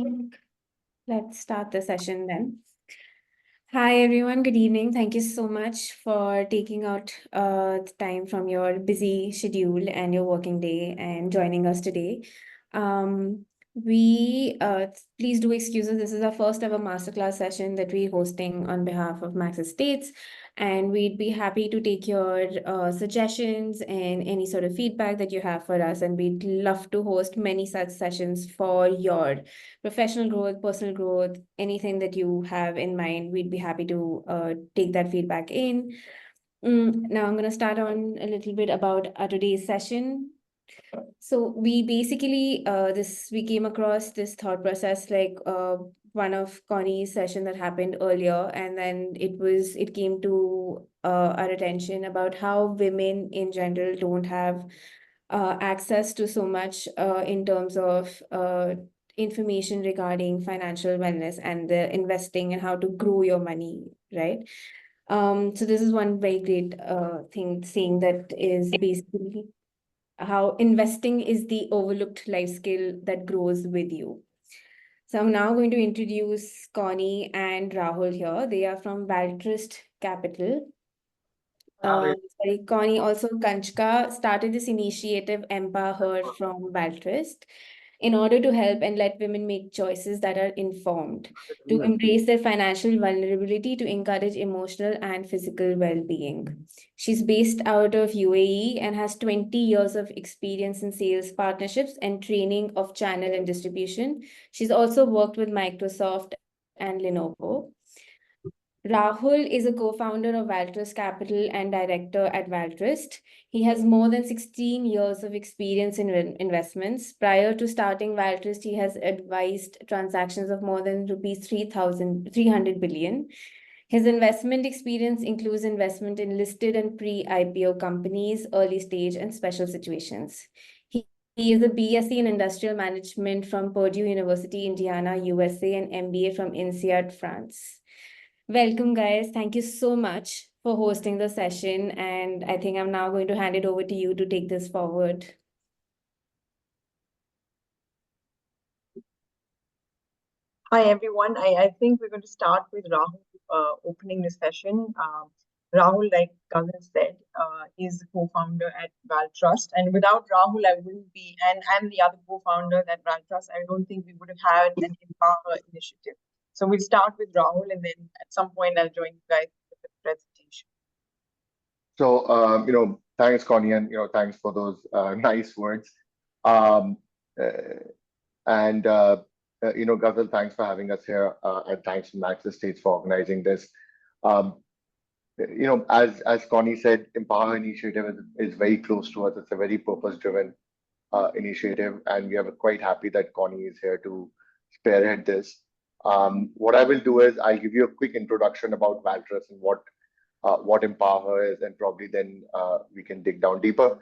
think let's start the session then. Hi, everyone. Good evening. Thank you so much for taking out the time from your busy schedule and your working day and joining us today. Um, we Please do excuse us. This is our first ever masterclass session that we're hosting on behalf of Max Estates, and we'd be happy to take your suggestions and any sort of feedback that you have for us. And we'd love to host many such sessions for your professional growth, personal growth, anything that you have in mind, we'd be happy to take that feedback in. Now I'm going to start on a little bit about our today's session. So we basically we came across this thought process like one of Connie's session that happened earlier, and then it came to our attention about how women in general don't have access to so much in terms of information regarding financial wellness and the investing and how to grow your money, right? So this is one very great thing saying that is basically how investing is the overlooked life skill that grows with you. So I'm now going to introduce Connie and Rahul here. They are from Valtrust Capital. Sorry, Connie, also Kanchka started this initiative, EmpaHer from Valtrust, in order to help and let women make choices that are informed, to embrace their financial vulnerability, to encourage emotional and physical well-being. She's based out of UAE and has 20 years of experience in sales partnerships and training of channel and distribution. She's also worked with Microsoft and Lenovo. Rahul is a co-founder of Valtrust Capital and director at Valtrust. He has more than 16 years of experience in investments. Prior to starting Valtrust, he has advised transactions of more than rupees 300 billion. His investment experience includes investment in listed and pre-IPO companies, early stage and special situations. He is a BSc in Industrial Management from Purdue University, Indiana, USA, and MBA from INSEAD, France. Welcome, guys. Thank you so much for hosting the session. And I think I'm now going to hand it over to you to take this forward. Hi, everyone. I think we're going to start with Rahul opening the session. Rahul, like Gagan said, is the co-founder at Valtrust. And without Rahul, I wouldn't be, and I'm the other co-founder at Valtrust. I don't think we would have had an EmpaHer initiative. So we'll start with Rahul, and then at some point I'll join you guys with the presentation. So, thanks, Connie, and, thanks for those nice words. Um, Ghazal, thanks for having us here, and thanks to Max Estates for organizing this. Um, as Connie said, EmpaHer initiative is very close to us. It's a very purpose-driven initiative, and we are quite happy that Connie is here to spearhead this. What I will do is I'll give you a quick introduction about Valtrust and what EmpaHer is, and probably then we can dig down deeper.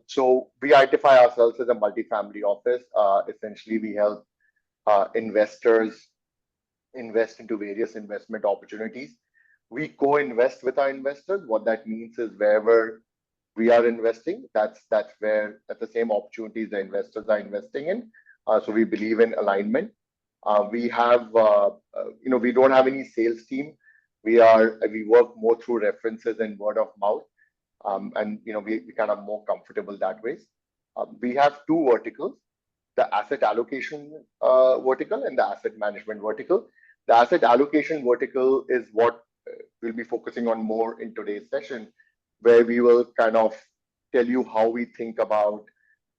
So we identify ourselves as a multifamily office. Essentially, we help investors invest into various investment opportunities. We co-invest with our investors. What that means is wherever we are investing, that's the same opportunities the investors are investing in. So we believe in alignment. We don't have any sales team. We work more through references and word of mouth, and we kind of more comfortable that way. We have two verticals: the asset allocation vertical and the asset management vertical. The asset allocation vertical is what we'll be focusing on more in today's session, where we will kind of tell you how we think about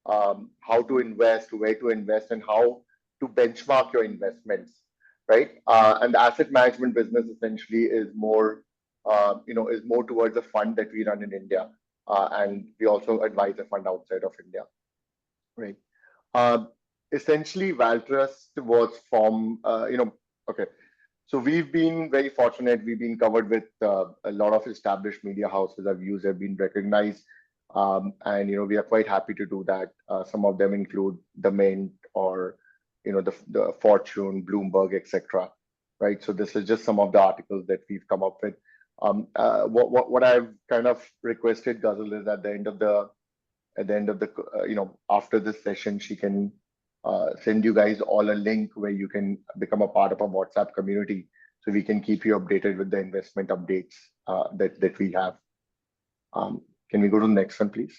how to invest, where to invest, and how to benchmark your investments, right? And the asset management business essentially is more towards a fund that we run in India, and we also advise a fund outside of India, right? Essentially, Valtrust was from, okay. So we've been very fortunate. We've been covered with a lot of established media houses. Our views have been recognized, and we are quite happy to do that. Some of them include the Mint or the Fortune, Bloomberg, etc. Right. So this is just some of the articles that we've come up with. What I've kind of requested Ghazal is at the end of the after this session, she can send you guys all a link where you can become a part of a WhatsApp community so we can keep you updated with the investment updates that we have. Can we go to the next one, please?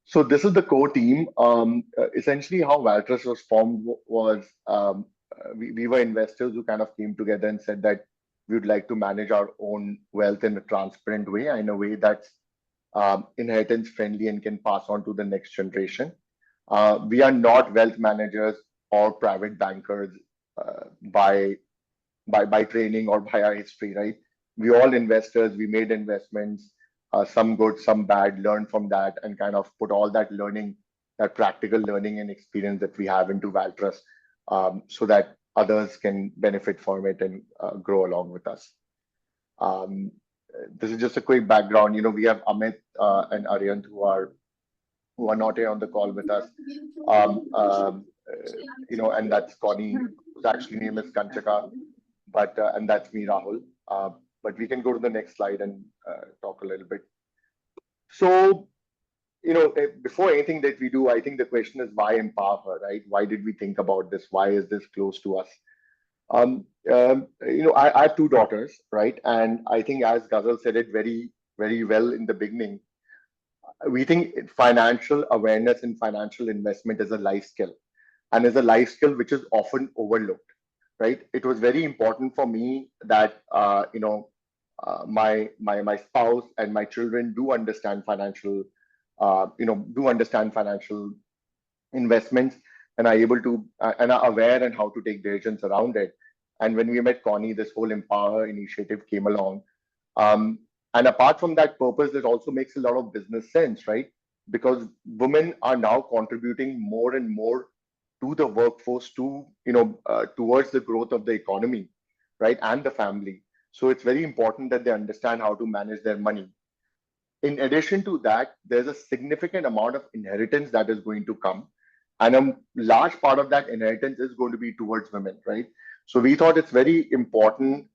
So this is the core team. Essentially, how Valtrust was formed was we were investors who kind of came together and said that we would like to manage our own wealth in a transparent way, in a way that's inheritance friendly and can pass on to the next generation. We are not wealth managers or private bankers by training or by our history, right? We all investors, we made investments, some good, some bad, learn from that, and kind of put all that learning, that practical learning and experience that we have into Valtrust, so that others can benefit from it and grow along with us. This is just a quick background. You know, we have Amit and Aryant who are not here on the call with us. You know, and that's Connie, whose actually name is Kanchaka, but and that's me, Rahul. But we can go to the next slide and talk a little bit. So, you know, before anything that we do, I think the question is why EmpaHer, right? Why did we think about this? Why is this close to us? You know, I have two daughters, right? And I think, as Ghazal said it very, very well in the beginning, we think financial awareness and financial investment is a life skill, and is a life skill which is often overlooked, right? It was very important for me that you know, my spouse and my children do understand financial, you know, do understand financial investments and are able to and are aware and how to take decisions around it. And when we met Connie, this whole EmpaHer initiative came along. And apart from that purpose, it also makes a lot of business sense, right? Because women are now contributing more and more to the workforce, to, you know, towards the growth of the economy, right, and the family. So it's very important that they understand how to manage their money. In addition to that, there's a significant amount of inheritance that is going to come, and a large part of that inheritance is going to be towards women, right? So we thought it's very important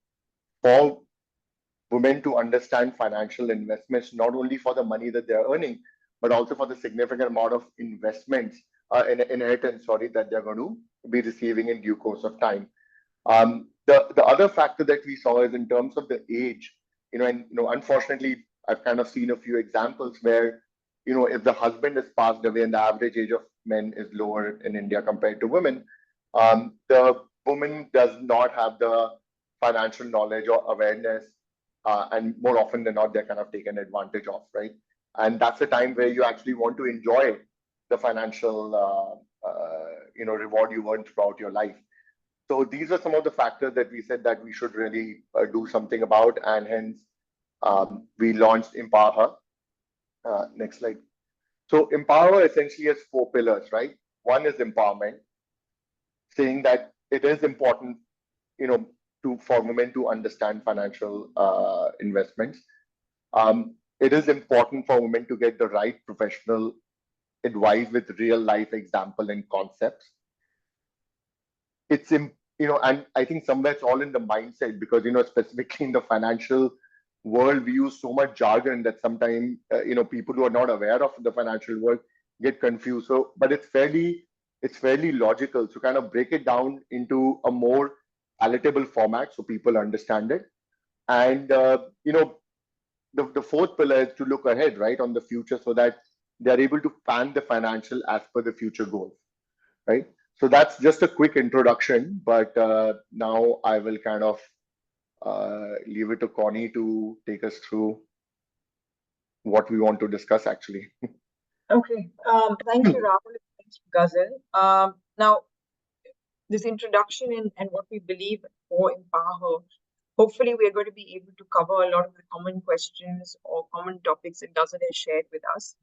for women to understand financial investments, not only for the money that they're earning, but also for the significant amount of investments, inheritance, sorry, that they're going to be receiving in due course of time. The other factor that we saw is in terms of the age, you know, and you know, unfortunately, I've kind of seen a few examples where, you know, if the husband has passed away and the average age of men is lower in India compared to women, the woman does not have the financial knowledge or awareness, and more often than not, they're kind of taken advantage of, right? And that's the time where you actually want to enjoy the financial, you know, reward you earned throughout your life. So these are some of the factors that we said that we should really do something about, and hence we launched EmpaHer. Next slide. So EmpaHer essentially has four pillars, right? One is empowerment, saying that it is important, you know, for women to understand financial investments. It is important for women to get the right professional advice with real life example and concepts. It's in, you know, and I think somewhere it's all in the mindset, because, you know, specifically in the financial world, we use so much jargon that sometimes, you know, people who are not aware of the financial world get confused. So, but it's fairly logical. So kind of break it down into a more palatable format so people understand it. And, you know, the fourth pillar is to look ahead, right, on the future, so that they're able to plan the financial as per the future goals, right? So that's just a quick introduction, but now I will kind of leave it to Connie to take us through what we want to discuss actually. Okay. Thank you, Rahul. Thank you, Ghazal. Now, this introduction and what we believe for EmpaHer, hopefully we're going to be able to cover a lot of the common questions or common topics that Ghazal has shared with us.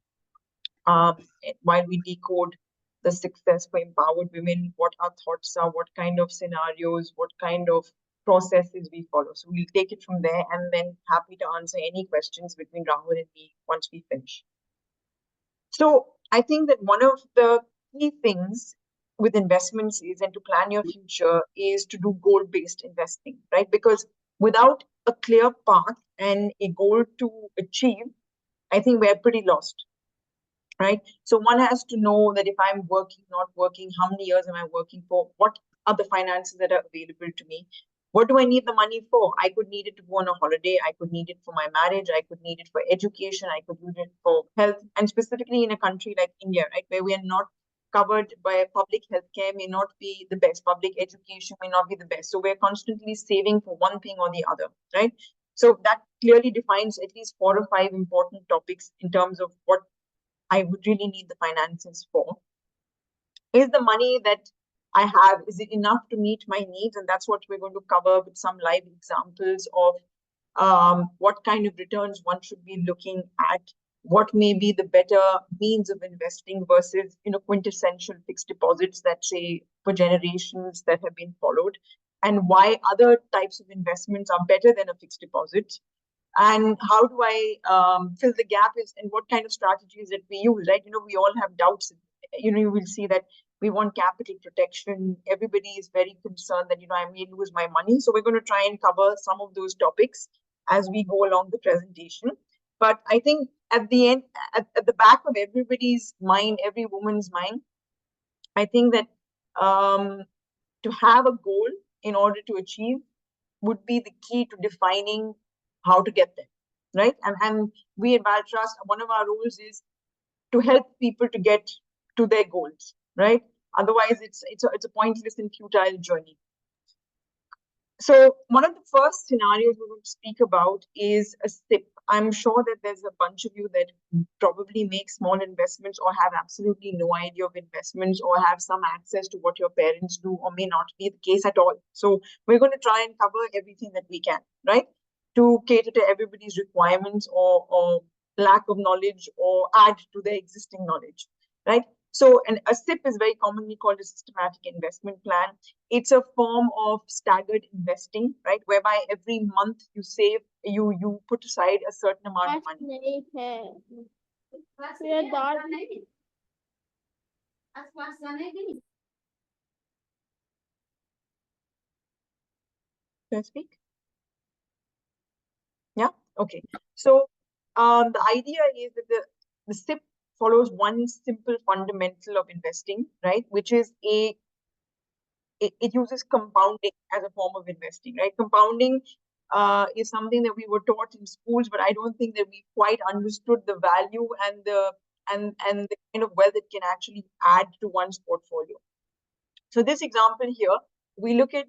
While we decode the success for empowered women, what our thoughts are, what kind of scenarios, what kind of processes we follow. So we'll take it from there, and then happy to answer any questions between Rahul and me once we finish. So I think that one of the key things with investments is, and to plan your future, is to do goal-based investing, right? Because without a clear path and a goal to achieve, I think we're pretty lost. right? So one has to know that if I'm working, not working, how many years am I working for? What are the finances that are available to me? What do I need the money for? I could need it to go on a holiday. I could need it for my marriage. I could need it for education. I could need it for health. And specifically in a country like India, right, where we are not covered by public healthcare, may not be the best. Public education may not be the best. So we're constantly saving for one thing or the other, right? So that clearly defines at least 4 or 5 important topics in terms of what I would really need the finances for. Is the money that I have, is it enough to meet my needs? And that's what we're going to cover with some live examples of what kind of returns one should be looking at, what may be the better means of investing versus, quintessential fixed deposits that say for generations that have been followed, and why other types of investments are better than a fixed deposit. And how do I fill the gap is, and what kind of strategies that we use, right? We all have doubts. You will see that we want capital protection. Everybody is very concerned that, I may lose my money. So we're going to try and cover some of those topics as we go along the presentation. But I think at the end, at the back of everybody's mind, every woman's mind, I think that to have a goal in order to achieve would be the key to defining how to get there, right? And we at Valtrust, one of our roles is to help people to get to their goals, right? Otherwise, it's a pointless and futile journey. So one of the first scenarios we're going to speak about is a SIP. I'm sure that there's a bunch of you that probably make small investments or have absolutely no idea of investments or have some access to what your parents do or may not be the case at all. So we're going to try and cover everything that we can, right? To cater to everybody's requirements or lack of knowledge or add to their existing knowledge, right? So a SIP is very commonly called a systematic investment plan. It's a form of staggered investing, right? Whereby every month you save, you put aside a certain amount of money. Can I speak? Yeah. Okay. So the idea is that the SIP follows one simple fundamental of investing, right? Which is it uses compounding as a form of investing, right? Compounding is something that we were taught in schools, but I don't think that we quite understood the value and the kind of wealth it can actually add to one's portfolio. So this example here, we look at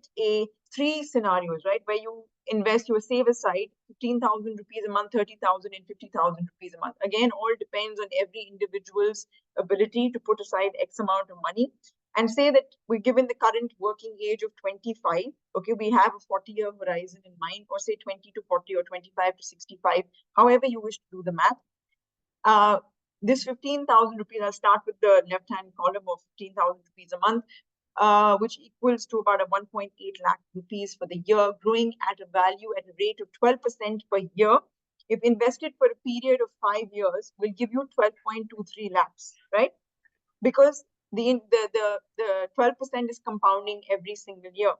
3 scenarios, right? Where you invest, you save aside 15,000 rupees a month, 30,000 and 50,000 rupees a month. Again, all depends on every individual's ability to put aside X amount of money. And say that we're given the current working age of 25, okay, we have a 40-year horizon in mind, or say 20 to 40 or 25 to 65, however you wish to do the math. This 15,000 rupees, I'll start with the left-hand column of 15,000 rupees a month, which equals to about a 1.8 lakh rupees for the year, growing at a value at a rate of 12% per year. If invested for a period of 5 years, will give you 12.23 lakhs, right? Because the 12% is compounding every single year.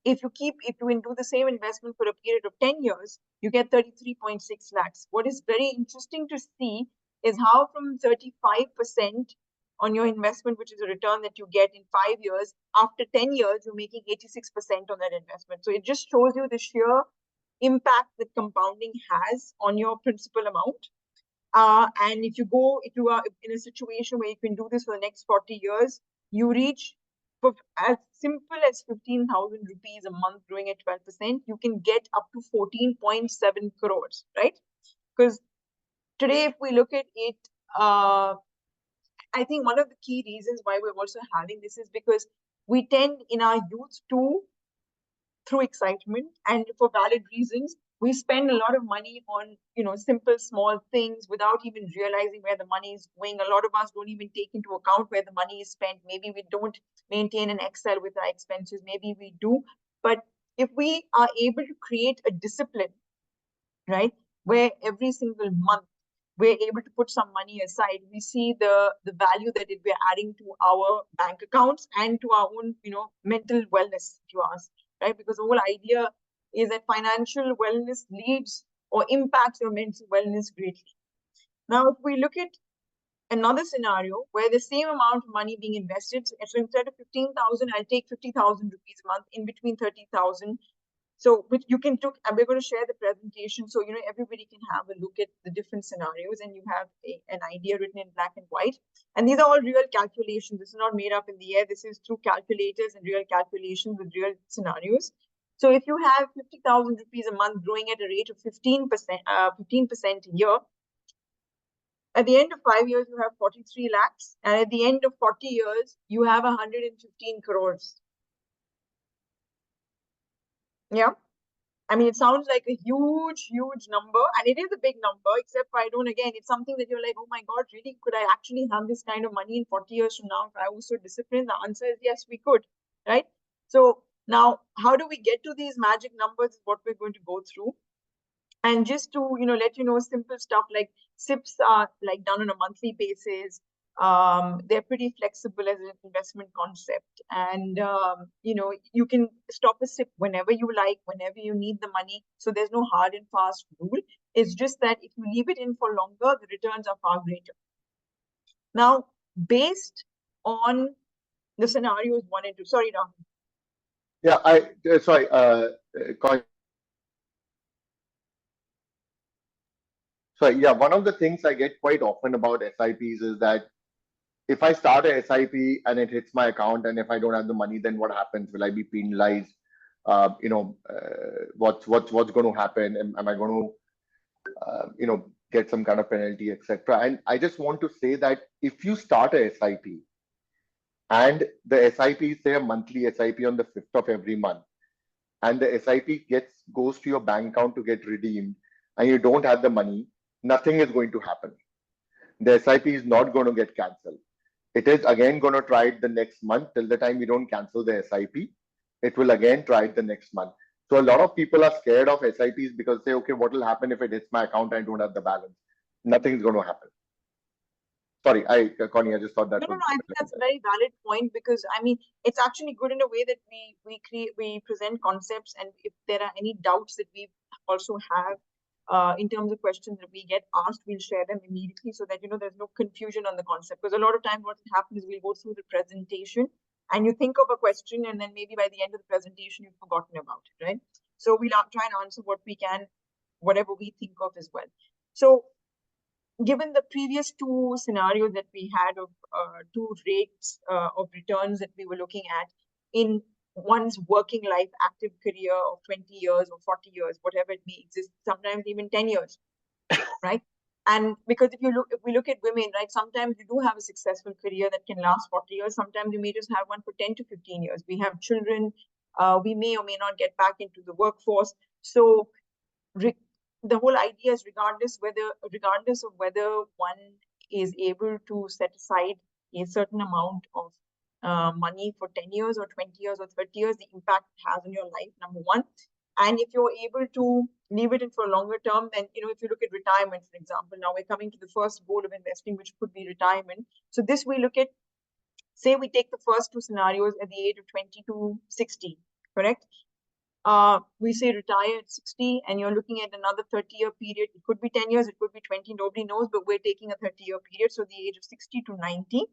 If you do the same investment for a period of 10 years, you get 33.6 lakhs. What is very interesting to see is how from 35% on your investment, which is a return that you get in 5 years, after 10 years, you're making 86% on that investment. So it just shows you the sheer impact that compounding has on your principal amount. And if you are in a situation where you can do this for the next 40 years, you reach as simple as 15,000 rupees a month growing at 12%, you can get up to 14.7 crores, right? Because today, if we look at it, I think one of the key reasons why we're also having this is because we tend in our youth to, through excitement and for valid reasons, we spend a lot of money on, simple, small things without even realizing where the money is going. A lot of us don't even take into account where the money is spent. Maybe we don't maintain an Excel with our expenses. Maybe we do. But if we are able to create a discipline, right, where every single month we're able to put some money aside, we see the value that we're adding to our bank accounts and to our own, mental wellness, if you ask, right? Because the whole idea is that financial wellness leads or impacts your mental wellness greatly. Now, if we look at another scenario where the same amount of money being invested, so instead of 15,000, I'll take 50,000 rupees a month, in between 30,000. So, which you can look, and we're going to share the presentation, so everybody can have a look at the different scenarios, and you have an idea written in black and white. And these are all real calculations. This is not made up in the air. This is through calculators and real calculations with real scenarios. So, if you have 50,000 rupees a month growing at a rate of 15% a year, at the end of 5 years, you have 43 lakhs, and at the end of 40 years, you have 115 crores. Yeah. I mean, it sounds like a huge, huge number, and it is a big number, except for it's something that you're like, oh my God, really? Could I actually have this kind of money in 40 years from now if I was so disciplined? The answer is yes, we could, right? So now, how do we get to these magic numbers is what we're going to go through. And just to, let you know, simple stuff like SIPs are like done on a monthly basis. They're pretty flexible as an investment concept. And, you can stop a SIP whenever you like, whenever you need the money. So there's no hard and fast rule. It's just that if you leave it in for longer, the returns are far greater. Now, based on the scenarios 1 and 2, sorry, Rahul. Yeah, sorry, yeah, one of the things I get quite often about SIPs is that if I start a SIP and it hits my account, and if I don't have the money, then what happens? Will I be penalized? What's going to happen? Am I going to get some kind of penalty, etc.? And I just want to say that if you start a SIP and the SIP is, say, a monthly SIP on the 5th of every month, and the SIP goes to your bank account to get redeemed, and you don't have the money, nothing is going to happen. The SIP is not going to get cancelled. It is again going to try it the next month. Till the time we don't cancel the SIP, it will again try it the next month. So a lot of people are scared of SIPs because they say, okay, what will happen if it hits my account and I don't have the balance? Nothing's going to happen. Sorry, Connie, I just thought that. No, I think that's a very valid point, because I mean, it's actually good in a way that we present concepts, and if there are any doubts that we also have in terms of questions that we get asked, we'll share them immediately so that there's no confusion on the concept. Because a lot of times what happens is we'll go through the presentation and you think of a question, and then maybe by the end of the presentation you've forgotten about it, right? So we'll try and answer what we can, whatever we think of as well. So given the previous two scenarios that we had of two rates of returns that we were looking at in one's working life, active career of 20 years or 40 years, whatever it may exist, sometimes even 10 years, right? And because if we look at women, right, sometimes you do have a successful career that can last 40 years. Sometimes you may just have one for 10 to 15 years. We have children. We may or may not get back into the workforce. So the whole idea is regardless of whether one is able to set aside a certain amount of money for 10 years or 20 years or 30 years, the impact it has on your life, number one. And if you're able to leave it in for a longer term, then, if you look at retirement, for example, now we're coming to the first goal of investing, which could be retirement. So this we look at, say we take the first two scenarios at the age of 20 to 60, correct? We say retire at 60, and you're looking at another 30-year period. It could be 10 years, it could be 20, nobody knows, but we're taking a 30-year period. So the age of 60 to 90.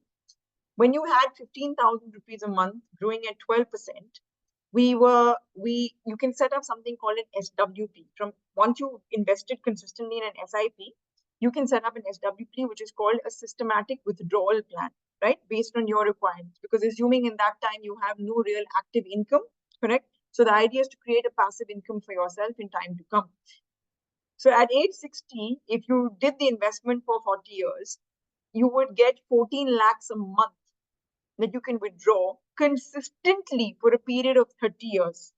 When you had 15,000 rupees a month growing at 12%, you can set up something called an SWP. Once you invested consistently in an SIP, you can set up an SWP, which is called a systematic withdrawal plan, right? Based on your requirements, because assuming in that time you have no real active income, correct? So the idea is to create a passive income for yourself in time to come. So at age 60, if you did the investment for 40 years, you would get 14 lakhs a month that you can withdraw consistently for a period of 30 years,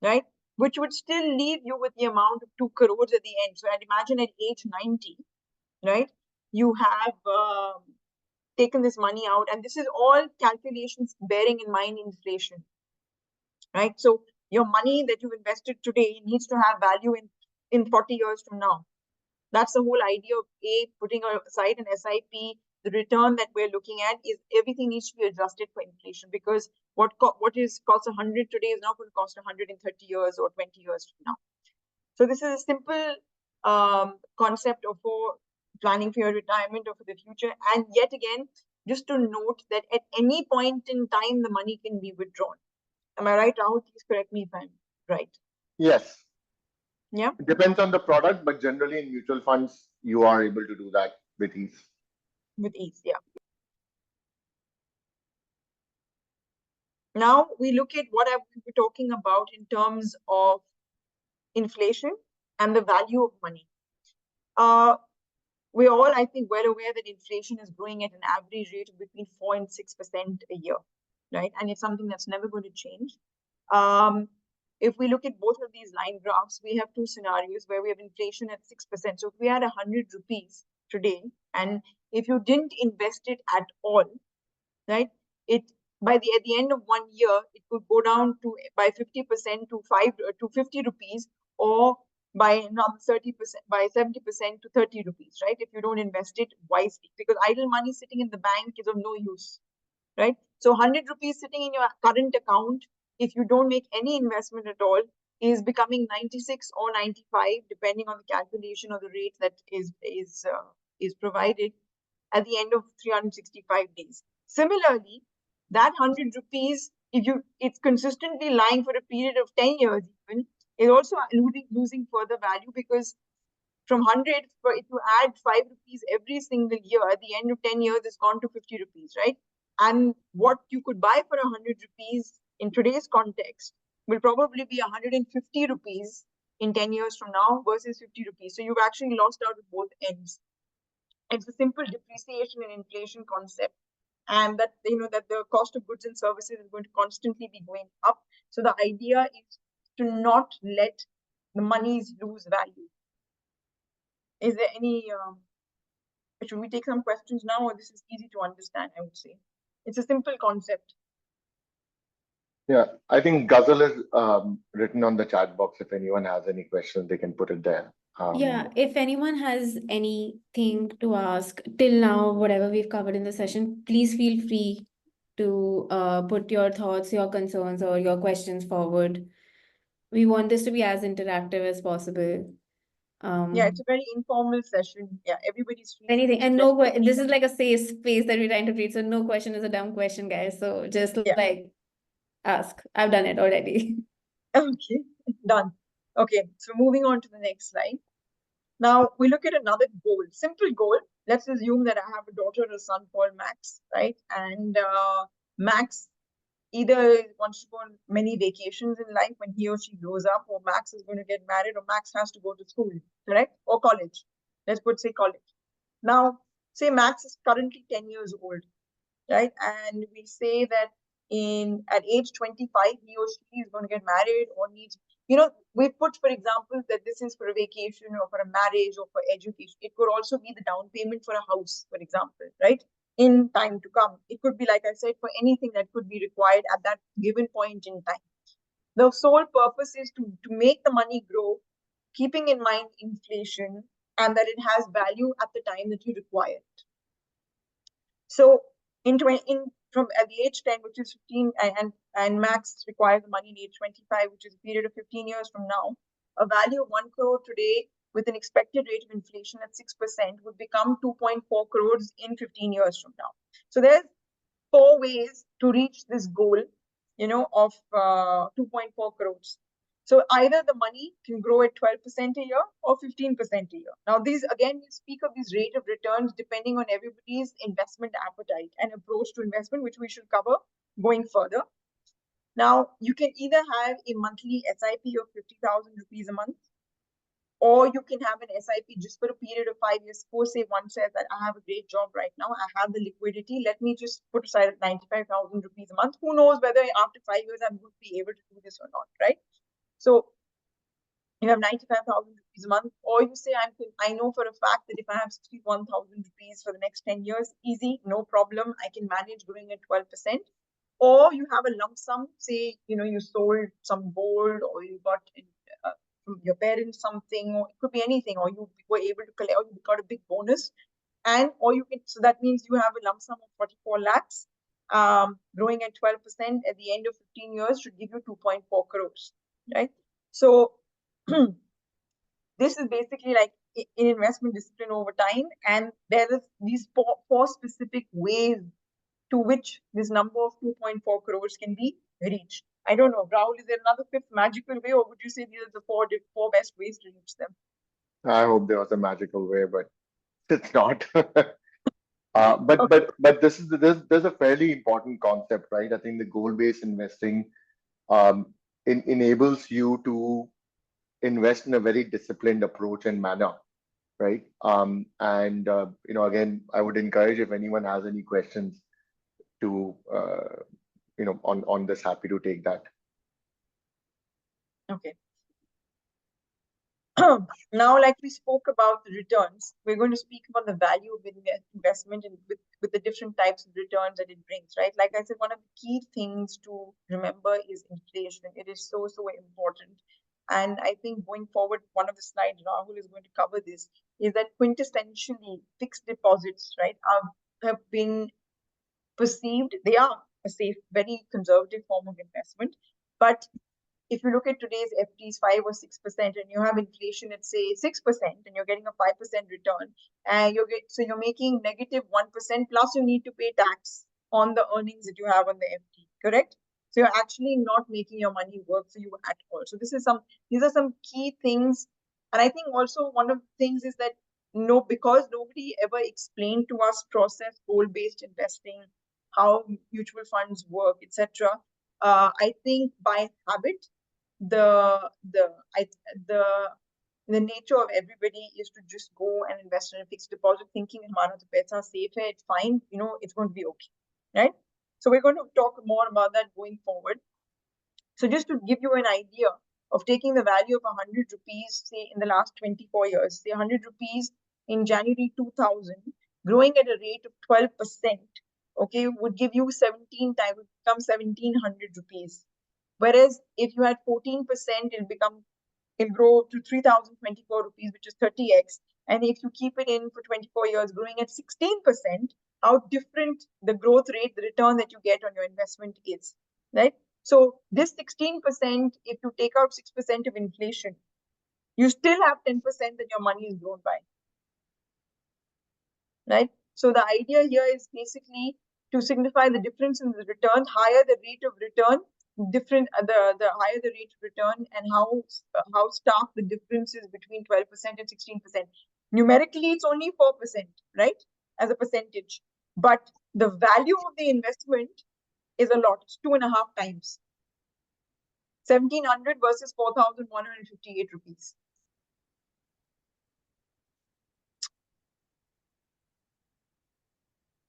right? Which would still leave you with the amount of 2 crores at the end. So I'd imagine at age 90, right, you have taken this money out, and this is all calculations bearing in mind inflation, right? So your money that you've invested today needs to have value in 40 years from now. That's the whole idea of putting aside an SIP. The return that we're looking at is everything needs to be adjusted for inflation, because what costs 100 today is not going to cost 100 in 30 years or 20 years from now. So this is a simple concept planning for your retirement or for the future. And yet again, just to note that at any point in time, the money can be withdrawn. Am I right, Rahul? Please correct me if I'm right. Yes. Yeah. It depends on the product, but generally in mutual funds, you are able to do that with ease. With ease, yeah. Now we look at what I've been talking about in terms of inflation and the value of money. We're all, I think, well aware that inflation is growing at an average rate of between 4 and 6% a year, right? And it's something that's never going to change. If we look at both of these line graphs, we have two scenarios where we have inflation at 6%. So if we had 100 rupees today, and if you didn't invest it at all, right, at the end of 1 year, it could go down to by 50% to 50 rupees, or by another 30%, by 70% to 30 rupees, right? If you don't invest it wisely, because idle money sitting in the bank is of no use, right? So 100 rupees sitting in your current account, if you don't make any investment at all, is becoming 96 or 95, depending on the calculation or the rate that is provided at the end of 365 days. Similarly, that 100 rupees, if it's consistently lying for a period of 10 years even, is also losing further value, because from 100, if you add 5 rupees every single year, at the end of 10 years, it's gone to 50 rupees, right? And what you could buy for 100 rupees in today's context will probably be 150 rupees in 10 years from now versus 50 rupees. So you've actually lost out at both ends. It's a simple depreciation and inflation concept, and that that the cost of goods and services is going to constantly be going up. So the idea is to not let the monies lose value. Is there any should we take some questions now, or this is easy to understand? I would say it's a simple concept. Yeah, I think Ghazal is written on the chat box. If anyone has any questions, they can put it there. Yeah, if anyone has anything to ask till now, whatever we've covered in the session, please feel free to put your thoughts, your concerns, or your questions forward. We want this to be as interactive as possible. Yeah, it's a very informal session. Yeah, everybody's free. Anything, and this is like a safe space that we're trying to create. So no question is a dumb question, guys. So just like ask. I've done it already. Okay, done. Okay, so moving on to the next slide. Now we look at another goal, simple goal. Let's assume that I have a daughter or a son called Max, right? And Max either wants to go on many vacations in life when he or she grows up, or Max is going to get married, or Max has to go to school, correct? Or college. Let's say college. Now, say Max is currently 10 years old, right? And we say that at age 25, he or she is going to get married or needs, we put, for example, that this is for a vacation or for a marriage or for education. It could also be the down payment for a house, for example, right? In time to come. It could be, like I said, for anything that could be required at that given point in time. The sole purpose is to make the money grow, keeping in mind inflation, and that it has value at the time that you require it. So from at the age 10, which is 15, and Max requires the money in age 25, which is a period of 15 years from now, a value of 1 crore today with an expected rate of inflation at 6% would become 2.4 crores in 15 years from now. So there's 4 ways to reach this goal, of 2.4 crores. So either the money can grow at 12% a year or 15% a year. Now, these, again, we speak of these rate of returns depending on everybody's investment appetite and approach to investment, which we should cover going further. Now, you can either have a monthly SIP of 50,000 rupees a month, or you can have an SIP just for a period of 5 years. Suppose, say, one says that I have a great job right now, I have the liquidity, let me just put aside 95,000 rupees a month. Who knows whether after 5 years I'm going to be able to do this or not, right? So you have 95,000 rupees a month, or you say, I know for a fact that if I have 61,000 rupees for the next 10 years, easy, no problem, I can manage growing at 12%. Or you have a lump sum, say, you sold some gold, or you got from your parents something, or it could be anything, or you were able to collect, or you got a big bonus, so that means you have a lump sum of 44 lakhs, growing at 12% at the end of 15 years should give you 2.4 crores, right? So this is basically like in investment discipline over time, and there is these four specific ways to which this number of 2.4 crores can be reached. I don't know, Rahul, is there another fifth magical way, or would you say these are the four best ways to reach them? I hope there was a magical way, but it's not. Okay. But there's a fairly important concept, right? I think the goal-based investing um, enables you to invest in a very disciplined approach and manner, right? Again, I would encourage if anyone has any questions to on this, happy to take that. Okay. Now, like we spoke about the returns, we're going to speak about the value of investment and with the different types of returns that it brings, right? Like I said, one of the key things to remember is inflation. It is so important. And I think going forward, one of the slides Rahul is going to cover this is that quintessentially fixed deposits, right, have been perceived, they are a safe, very conservative form of investment. But if you look at today's FDs, 5 or 6%, and you have inflation at say 6%, and you're getting a 5% return, and you're making negative 1%, plus you need to pay tax on the earnings that you have on the FD, correct? So you're actually not making your money work for you at all. So these are some key things. And I think also one of the things is that because nobody ever explained to us process goal-based investing, how mutual funds work, etc. I think by habit, the nature of everybody is to just go and invest in a fixed deposit, thinking hamara to paisa safe hai, it's fine, it's going to be okay, right? So we're going to talk more about that going forward. So just to give you an idea of taking the value of 100 rupees, say in the last 24 years, say 100 rupees in January 2000, growing at a rate of 12%, okay, would give you 17 times, would become 1700 rupees. Whereas if you had 14%, it'll grow to 3024 rupees, which is 30x. And if you keep it in for 24 years, growing at 16%, how different the growth rate, the return that you get on your investment is, right? So this 16%, if you take out 6% of inflation, you still have 10% that your money is grown by, right? So the idea here is basically to signify the difference in the return. Higher the rate of return, the higher the rate of return, and how stark the difference is between 12% and 16%. Numerically, it's only 4%, right, as a percentage, but the value of the investment is a lot. It's 2.5 times. 1700 versus 4158 rupees.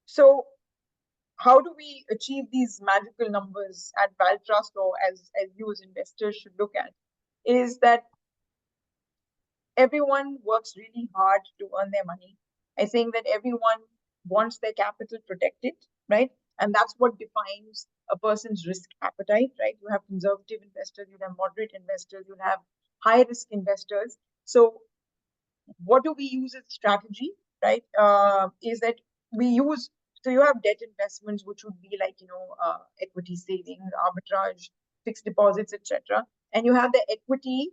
So how do we achieve these magical numbers at Valtrust, or as you as investors should look at, is that everyone works really hard to earn their money. I think that everyone wants their capital protected, right? And that's what defines a person's risk appetite, right? You have conservative investors, you have moderate investors, you have high risk investors. So what do we use as a strategy, right? Is that so you have debt investments, which would be like, equity savings, arbitrage, fixed deposits, etc. And you have the equity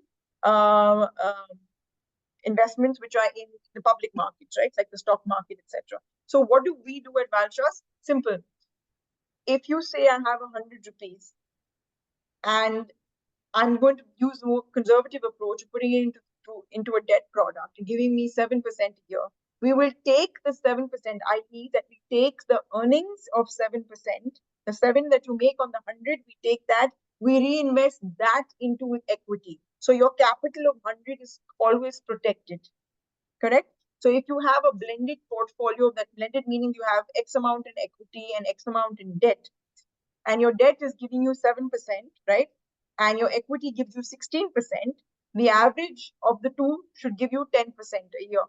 investments, which are in the public markets, right? Like the stock market, etc. So what do we do at Valtrust? Simple. If you say I have 100 rupees and I'm going to use a more conservative approach, putting it into a debt product and giving me 7% a year, we will take the 7%, i.e. that we take the earnings of 7%, the 7 that you make on the 100, we take that, we reinvest that into equity. So your capital of 100 is always protected, correct? So if you have a blended portfolio, that blended meaning you have X amount in equity and X amount in debt, and your debt is giving you 7%, right? And your equity gives you 16%, the average of the two should give you 10% a year,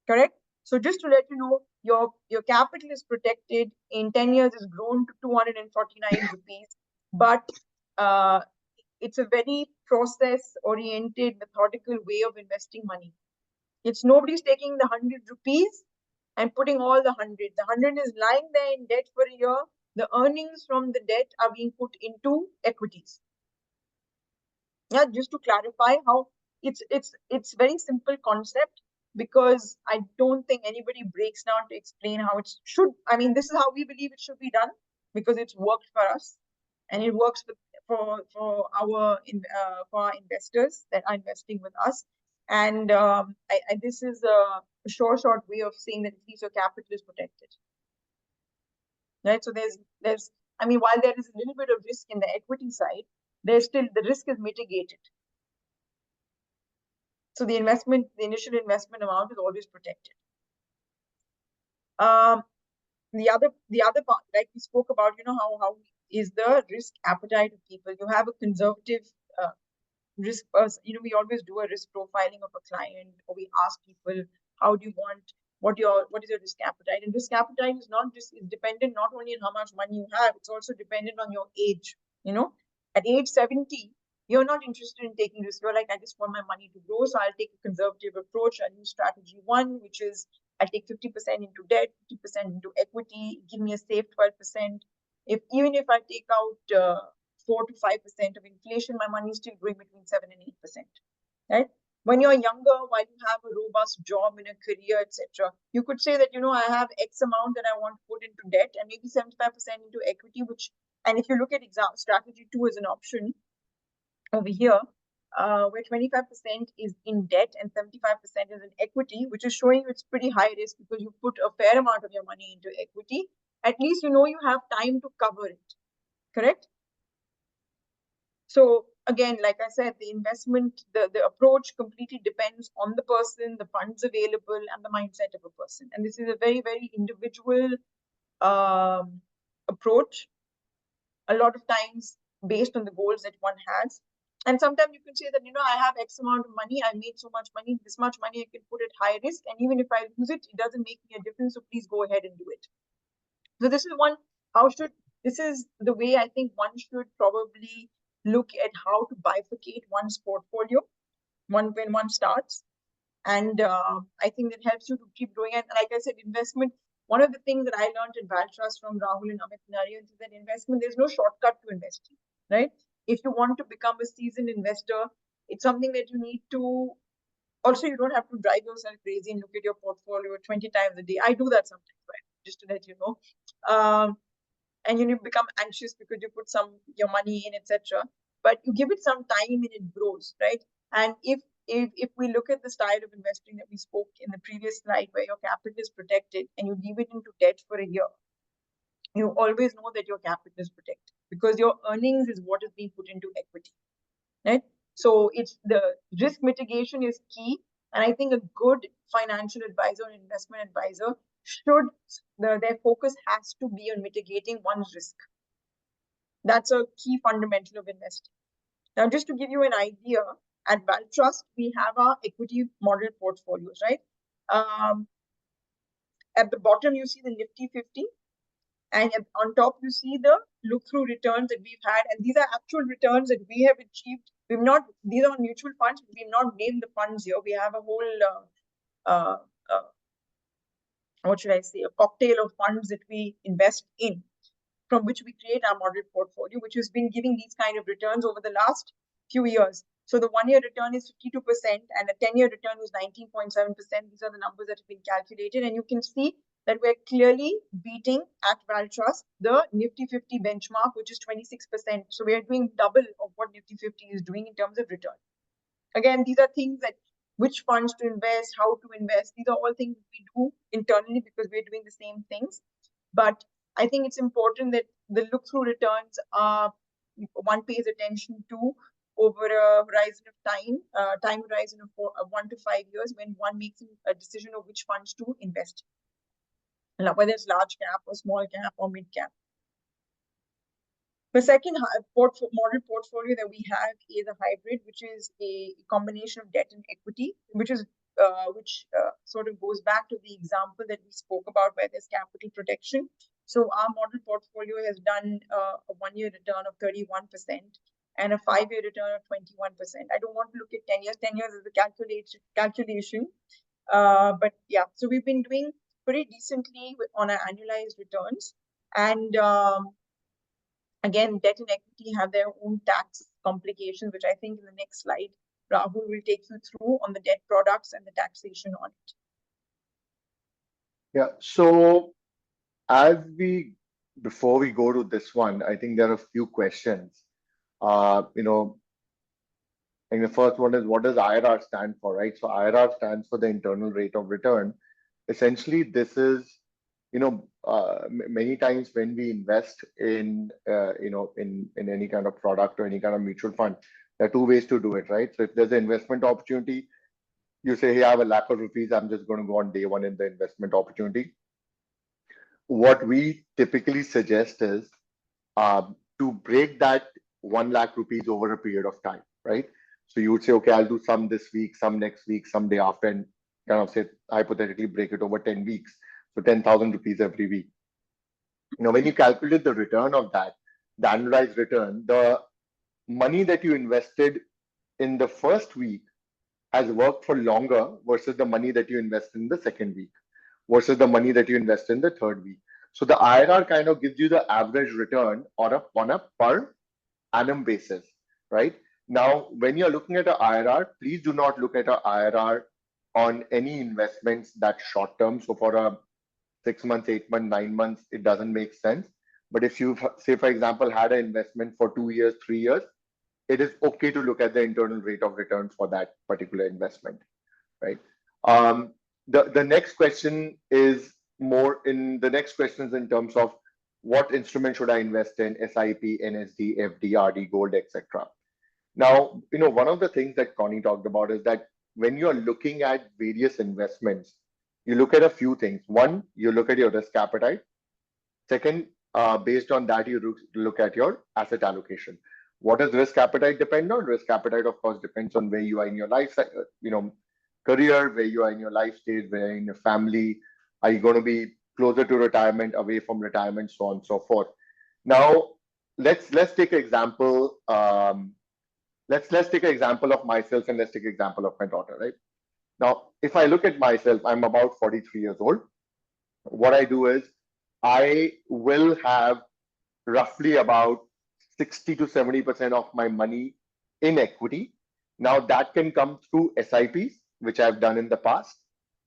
correct? So just to let you know, your capital is protected. In 10 years, it's grown to 249 rupees. But it's a very process-oriented, methodical way of investing money. It's nobody's taking the 100 rupees and putting all the 100. The 100 is lying there in debt for a year. The earnings from the debt are being put into equities. Yeah, just to clarify how it's very simple concept, because I don't think anybody breaks down to explain how it should. I mean, this is how we believe it should be done because it's worked for us, and it works for our investors that are investing with us. And this is a short way of saying that at least your capital is protected, right? So there's I mean, while there is a little bit of risk in the equity side, there's still the risk is mitigated. So the initial investment amount is always protected. The other part, like we spoke about, how is the risk appetite of people. You have a conservative risk person. We always do a risk profiling of a client, or we ask people, how do you want, what is your risk appetite? And risk appetite is not just is dependent not only on how much money you have, it's also dependent on your age. At age 70, you're not interested in taking risk. You're like, I just want my money to grow, so I'll take a conservative approach. I'll use strategy one, which is I'll take 50% into debt, 50% into equity, give me a safe 12%. Even if I take out 4 to 5% of inflation, my money is still growing between 7 and 8%. Right? When you're younger, while you have a robust job and a career, etc., you could say that, I have X amount that I want to put into debt and maybe 75% into equity, and if you look at strategy two as an option over here, where 25% is in debt and 75% is in equity, which is showing you it's pretty high risk because you put a fair amount of your money into equity. At least you have time to cover it, correct? So again, like I said, the investment, the approach completely depends on the person, the funds available, and the mindset of a person. And this is a very, very individual approach, a lot of times based on the goals that one has. And sometimes you can say that, I have X amount of money, I made so much money, this much money I can put at high risk. And even if I lose it, it doesn't make me a difference. So please go ahead and do it. So this is the way I think one should probably look at how to bifurcate one's portfolio when one starts. And I think that helps you to keep growing. And like I said, investment, one of the things that I learned in Valtrust from Rahul and Amit Narian is that investment, there's no shortcut to investing, right? If you want to become a seasoned investor, it's something that you need to, also you don't have to drive yourself crazy and look at your portfolio 20 times a day. I do that sometimes, right? Just to let you know. And you become anxious because you put your money in, etc. But you give it some time and it grows, right? And if we look at the style of investing that we spoke in the previous slide, where your capital is protected and you leave it into debt for a year, you always know that your capital is protected because your earnings is what is being put into equity, right? So it's the risk mitigation is key. And I think a good financial advisor and investment advisor their focus has to be on mitigating one's risk. That's a key fundamental of investing. Now, just to give you an idea, at Valtrust, we have our equity model portfolios, right? At the bottom, you see the Nifty 50. And on top, you see the look-through returns that we've had. And these are actual returns that we have achieved. These are mutual funds. We've not named the funds here. We have a whole, what should I say, a cocktail of funds that we invest in, from which we create our model portfolio, which has been giving these kind of returns over the last few years. So the 1-year return is 52% and a 10-year return is 19.7%. These are the numbers that have been calculated. And you can see that we're clearly beating at Valtrust the Nifty 50 benchmark, which is 26%. So we are doing double of what Nifty 50 is doing in terms of return. Again, these are things that which funds to invest, how to invest. These are all things we do internally because we're doing the same things. But I think it's important that the look-through returns one pays attention to over a horizon of time horizon of 1 to 5 years, when one makes a decision of which funds to invest, whether it's large cap or small cap or mid cap. The second model portfolio that we have is a hybrid, which is a combination of debt and equity, which sort of goes back to the example that we spoke about where there's capital protection. So our model portfolio has done a 1-year return of 31% and a 5-year return of 21%. I don't want to look at 10 years. 10 years is a calculation. But yeah, so we've been doing pretty decently on our annualized returns. And again, debt and equity have their own tax complications, which I think in the next slide Rahul will take you through on the debt products and the taxation on it. Yeah. So as we before we go to this one, I think there are a few questions. You know, and the first one is, what does IRR stand for, right? So IRR stands for the internal rate of return. Essentially, this is, many times when we invest in, in any kind of product or any kind of mutual fund, there are two ways to do it, right? So if there's an investment opportunity, you say, hey, I have a lakh of rupees, I'm just going to go on day one in the investment opportunity. What we typically suggest is to break that 1 lakh rupees over a period of time, right? So you would say, okay, I'll do some this week, some next week, some day after, and kind of say, hypothetically break it over 10 weeks. So 10,000 rupees every week. Now, when you calculate the return of that, the annualized return, the money that you invested in the first week has worked for longer versus the money that you invested in the second week versus the money that you invest in the third week. So the IRR kind of gives you the average return on a per annum basis, right? Now, when you're looking at a IRR, please do not look at a IRR on any investments that's short term. So for a 6 months, 8 months, 9 months, it doesn't make sense. But if you say, for example, had an investment for 2 years, 3 years, it is okay to look at the internal rate of return for that particular investment, right? The next question is more in the next question is in terms of what instrument should I invest in, SIP, NSD, FD, RD, gold, etc. Now, one of the things that Connie talked about is that when you're looking at various investments, you look at a few things. One, you look at your risk appetite. Second, based on that, you look at your asset allocation. What does risk appetite depend on? Risk appetite, of course, depends on where you are in your life, career, where you are in your life stage, where you're in your family. Are you going to be closer to retirement, away from retirement, so on and so forth. Now, let's take an example. Let's take an example of myself and let's take an example of my daughter, right? Now, if I look at myself, I'm about 43 years old. What I do is I will have roughly about 60 to 70% of my money in equity. Now that can come through SIPs, which I've done in the past,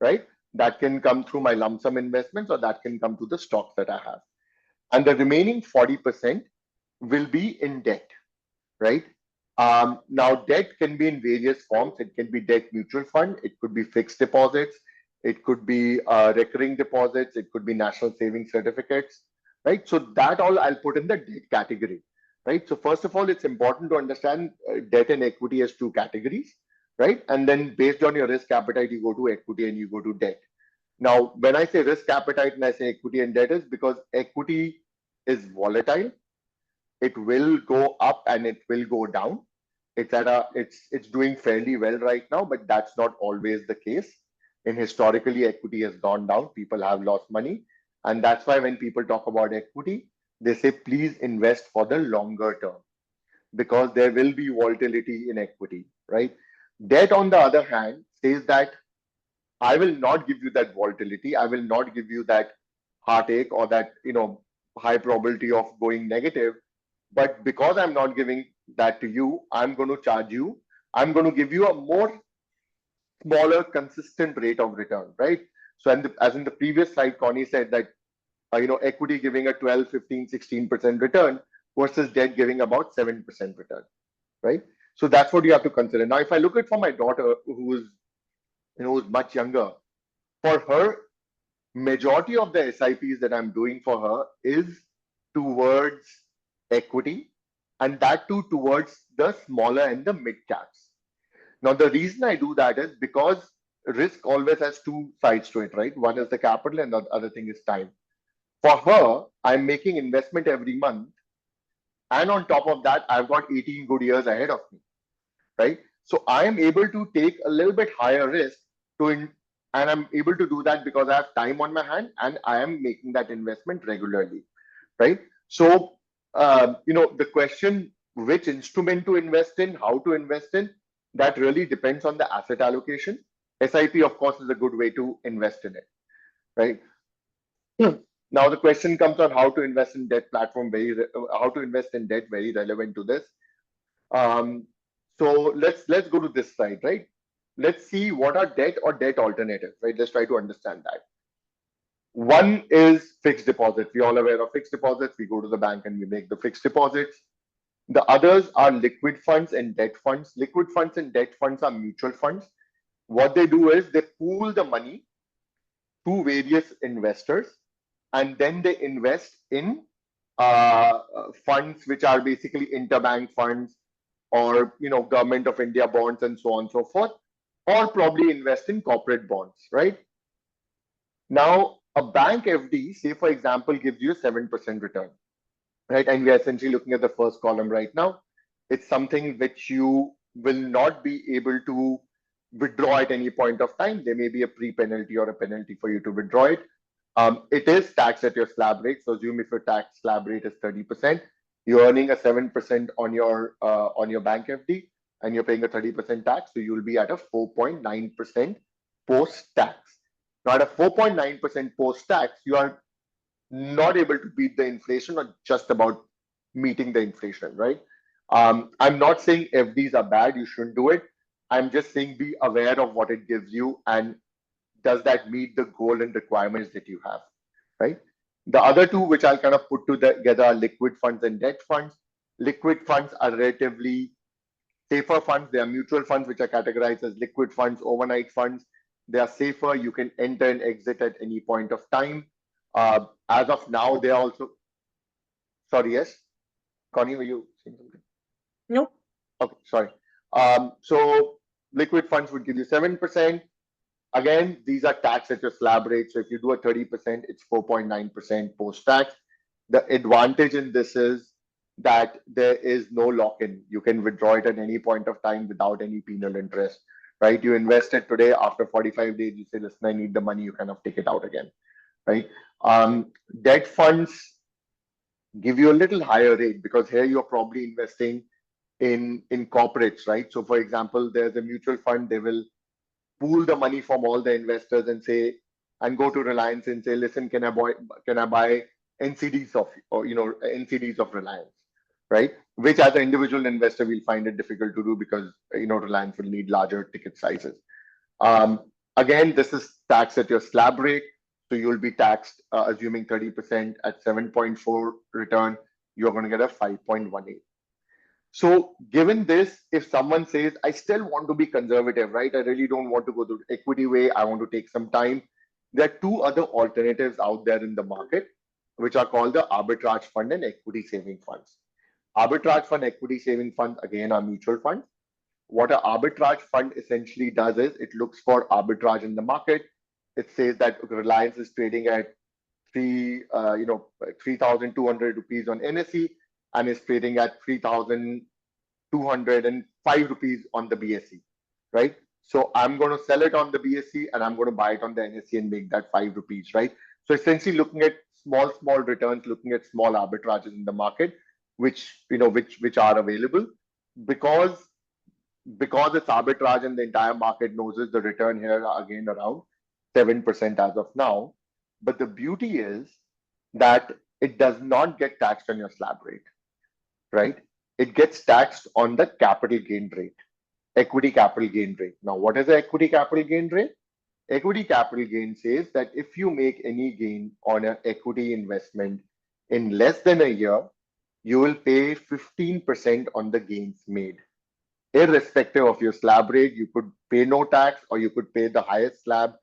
right? That can come through my lump sum investments, or that can come to the stocks that I have. And the remaining 40% will be in debt, right? Now, debt can be in various forms. It can be debt mutual fund. It could be fixed deposits. It could be recurring deposits. It could be national savings certificates, right? So that all I'll put in the debt category, right? So first of all, it's important to understand debt and equity as two categories, right? And then based on your risk appetite, you go to equity and you go to debt. Now, when I say risk appetite and I say equity and debt is because equity is volatile. It will go up and it will go down. It's doing fairly well right now, but that's not always the case. And historically, equity has gone down. People have lost money. And that's why when people talk about equity, they say, please invest for the longer term because there will be volatility in equity, right? Debt, on the other hand, says that I will not give you that volatility. I will not give you that heartache or that, high probability of going negative. But because I'm not giving that to you, I'm going to charge you. I'm going to give you a more smaller, consistent rate of return, right? So, as in the previous slide, Connie said that, equity giving a 12, 15, 16% return versus debt giving about 7% return, right? So that's what you have to consider. Now, if I look at for my daughter, who's much younger, for her, majority of the SIPs that I'm doing for her is towards equity, and that too towards the smaller and the mid caps. Now, the reason I do that is because risk always has two sides to it, right? One is the capital and the other thing is time. For her, I'm making investment every month. And on top of that, I've got 18 good years ahead of me, right? So I am able to take a little bit higher risk and I'm able to do that because I have time on my hand and I am making that investment regularly, right? So, the question which instrument to invest in, how to invest in, that really depends on the asset allocation. SIP, of course, is a good way to invest in it, right? Now the question comes on how to invest in debt platform, how to invest in debt, very relevant to this. So let's go to this side, right? Let's see what are debt or debt alternatives, right? Let's try to understand that. One is fixed deposit. We all aware of fixed deposits. We go to the bank and we make the fixed deposits. The others are liquid funds and debt funds. Liquid funds and debt funds are mutual funds. What they do is they pool the money to various investors, and then they invest in funds which are basically interbank funds, or government of India bonds and so on and so forth, or probably invest in corporate bonds, right? Now, a bank FD, say for example, gives you a 7% return, right? And we are essentially looking at the first column right now. It's something which you will not be able to withdraw at any point of time. There may be a pre-penalty or a penalty for you to withdraw it. It is taxed at your slab rate. So assume if your tax slab rate is 30%, you're earning a 7% on your bank FD, and you're paying a 30% tax. So you'll be at a 4.9% post-tax. Now at a 4.9% post-tax, you are not able to beat the inflation or just about meeting the inflation, right? I'm not saying FDs are bad, you shouldn't do it. I'm just saying be aware of what it gives you, and does that meet the goal and requirements that you have, right? The other two, which I'll kind of put together, are liquid funds and debt funds. Liquid funds are relatively safer funds. They are mutual funds, which are categorized as liquid funds, overnight funds. They are safer. You can enter and exit at any point of time. As of now, they are also. Sorry, yes, Connie, were you saying something? No. Okay, sorry. So liquid funds would give you 7%. Again, these are taxed at your slab rate. So if you do a 30%, it's 4.9% post-tax. The advantage in this is that there is no lock-in. You can withdraw it at any point of time without any penal interest, right? You invest it today, after 45 days, you say, listen, I need the money, you kind of take it out again, right? Debt funds give you a little higher rate because here you're probably investing in corporates, right? So for example, there's a mutual fund, they will pool the money from all the investors and say, and go to Reliance and say, listen, can I buy NCDs of, or NCDs of Reliance, right? Which as an individual investor will find it difficult to do because Reliance will need larger ticket sizes. Again, this is taxed at your slab rate. So you'll be taxed, assuming 30% at 7.4 return, you're going to get a 5.18. So given this, if someone says, I still want to be conservative, right? I really don't want to go the equity way. I want to take some time. There are two other alternatives out there in the market, which are called the arbitrage fund and equity saving funds. Arbitrage fund, equity saving funds, again, are mutual funds. What an arbitrage fund essentially does is it looks for arbitrage in the market. It says that Reliance is trading at 3,200 rupees on NSE and is trading at 3,205 rupees on the BSE, right? So I'm going to sell it on the BSE and I'm going to buy it on the NSE and make that 5 rupees, right? So essentially looking at small returns, looking at small arbitrages in the market, which are available because it's arbitrage and the entire market knows it, the return here are again around 7% as of now. But the beauty is that it does not get taxed on your slab rate, right? It gets taxed on the capital gain rate, equity capital gain rate. Now, what is the equity capital gain rate? Equity capital gain says that if you make any gain on an equity investment in less than a year, you will pay 15% on the gains made. Irrespective of your slab rate, you could pay no tax or you could pay the highest slab.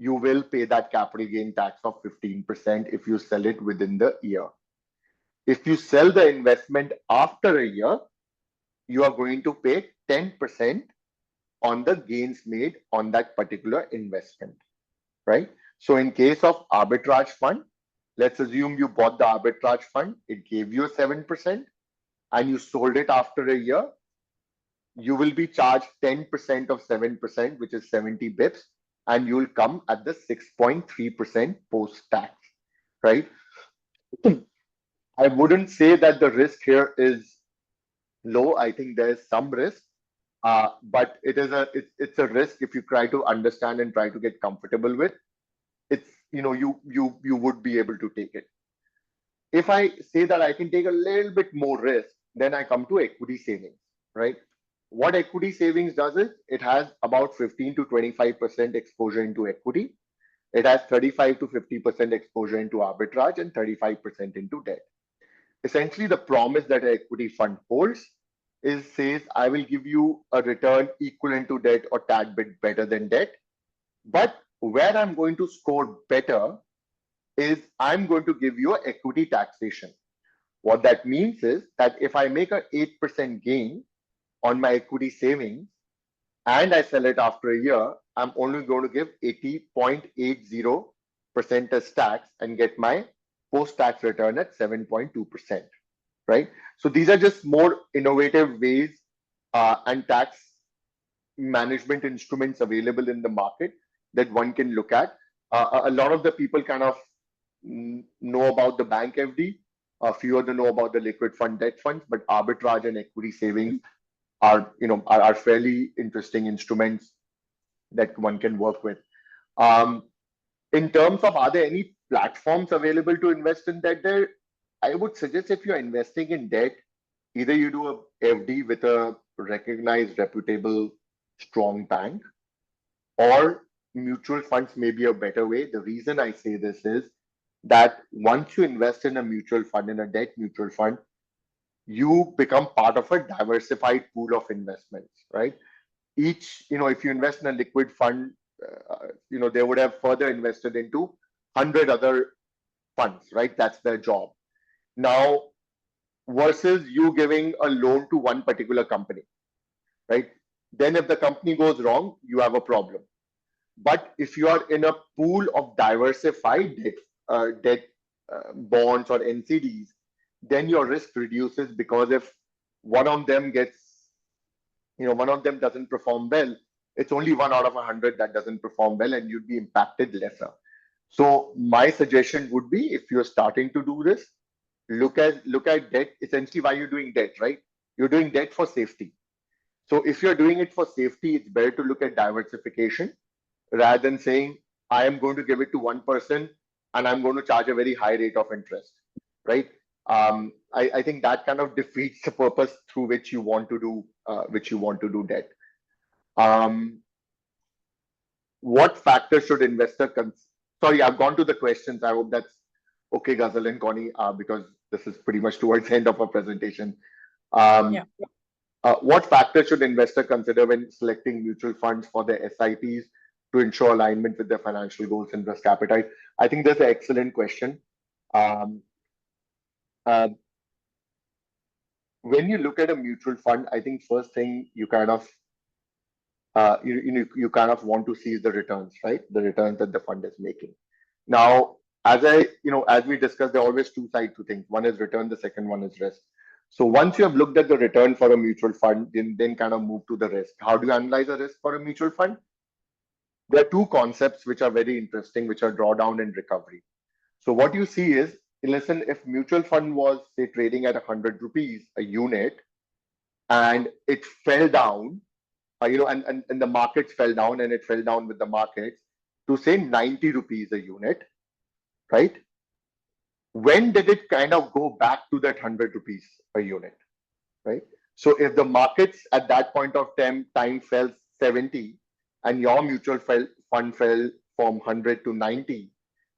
You will pay that capital gain tax of 15% if you sell it within the year. If you sell the investment after a year, you are going to pay 10% on the gains made on that particular investment, right? So in case of arbitrage fund, let's assume you bought the arbitrage fund, it gave you a 7% and you sold it after a year, you will be charged 10% of 7%, which is 70 bips, and you will come at the 6.3% post-tax, right? I wouldn't say that the risk here is low. I think there's some risk, but it's a risk if you try to understand and try to get comfortable with. It's you would be able to take it. If I say that I can take a little bit more risk, then I come to equity savings, right? What equity savings does is it has about 15 to 25% exposure into equity. It has 35 to 50% exposure into arbitrage and 35% into debt. Essentially, the promise that an equity fund holds is says, I will give you a return equivalent to debt or tad bit better than debt. But where I'm going to score better is I'm going to give you an equity taxation. What that means is that if I make an 8% gain on my equity savings and I sell it after a year, I'm only going to give 80.80% as tax and get my post-tax return at 7.2%, right? So these are just more innovative ways and tax management instruments available in the market that one can look at. A lot of the people kind of know about the bank FD. A few of them know about the liquid fund debt funds, but arbitrage and equity savings are fairly interesting instruments that one can work with. In terms of are there any platforms available to invest in debt there, I would suggest if you're investing in debt, either you do a FD with a recognized, reputable, strong bank, or mutual funds may be a better way. The reason I say this is that once you invest in a mutual fund, in a debt mutual fund, you become part of a diversified pool of investments, right? Each, if you invest in a liquid fund, they would have further invested into 100 other funds, right? That's their job. Now, versus you giving a loan to one particular company, right? Then if the company goes wrong, you have a problem. But if you are in a pool of diversified debt bonds or NCDs, then your risk reduces because if one of them doesn't perform well, it's only 1 out of 100 that doesn't perform well, and you'd be impacted lesser. So my suggestion would be, if you're starting to do this, look at debt. Essentially, why you're doing debt, right? You're doing debt for safety. So if you're doing it for safety, it's better to look at diversification rather than saying, I am going to give it to one person and I'm going to charge a very high rate of interest, right? I think that kind of defeats the purpose through which you want to do debt. What factors should investor Sorry, I've gone to the questions. I hope that's okay, Ghazal and Connie, because this is pretty much towards the end of our presentation. Yeah. What factors should investor consider when selecting mutual funds for their SIPs to ensure alignment with their financial goals and risk appetite? I think that's an excellent question. Um, uh, when you look at a mutual fund, I think first thing you kind of you kind of want to see the returns, right? The returns that the fund is making. Now, as we discussed, there are always two sides to things. One is return, the second one is risk. So once you have looked at the return for a mutual fund, then kind of move to the risk. How do you analyze a risk for a mutual fund? There are two concepts which are very interesting, which are drawdown and recovery. So what you see is, listen, if mutual fund was say trading at 100 rupees a unit and it fell down, and the markets fell down and it fell down with the markets to say 90 rupees a unit, right? When did it kind of go back to that 100 rupees a unit, right? So if the markets at that point of time fell 70 and your mutual fund fell from 100 to 90,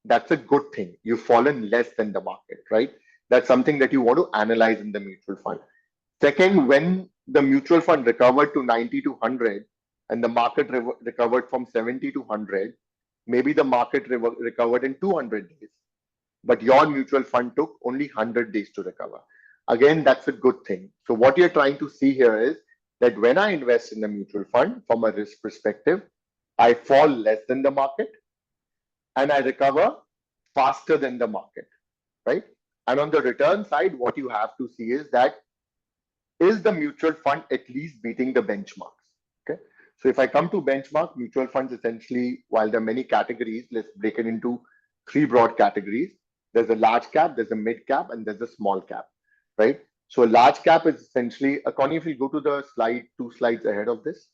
that's a good thing. You've fallen less than the market, right? That's something that you want to analyze in the mutual fund. Second, when the mutual fund recovered to 90 to 100 and the market recovered from 70 to 100, maybe the market recovered in 200 days, but your mutual fund took only 100 days to recover. Again, that's a good thing. So what you're trying to see here is that when I invest in a mutual fund from a risk perspective, I fall less than the market and I recover faster than the market, right? And on the return side, what you have to see is that is the mutual fund at least beating the benchmarks? Okay. So if I come to benchmark, mutual funds essentially, while there are many categories, let's break it into three broad categories. There's a large cap, there's a mid cap, and there's a small cap, right? So a large cap is essentially, Connie, if you go to the slide, 2 slides ahead of this.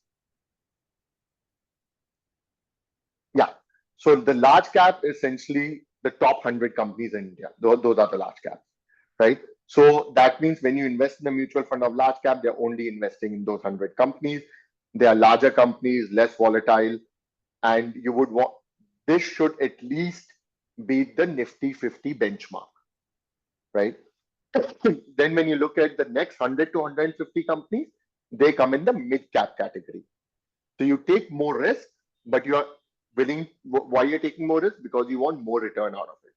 Yeah. So the large cap is essentially the top 100 companies in India. Those are the large caps, right? So that means when you invest in a mutual fund of large cap, they're only investing in those 100 companies. They are larger companies, less volatile, and you would want this should at least beat the Nifty 50 benchmark, right? Then when you look at the next 100 to 150 companies, they come in the mid cap category. So you take more risk, but you are willing. Why you're taking more risk? Because you want more return out of it.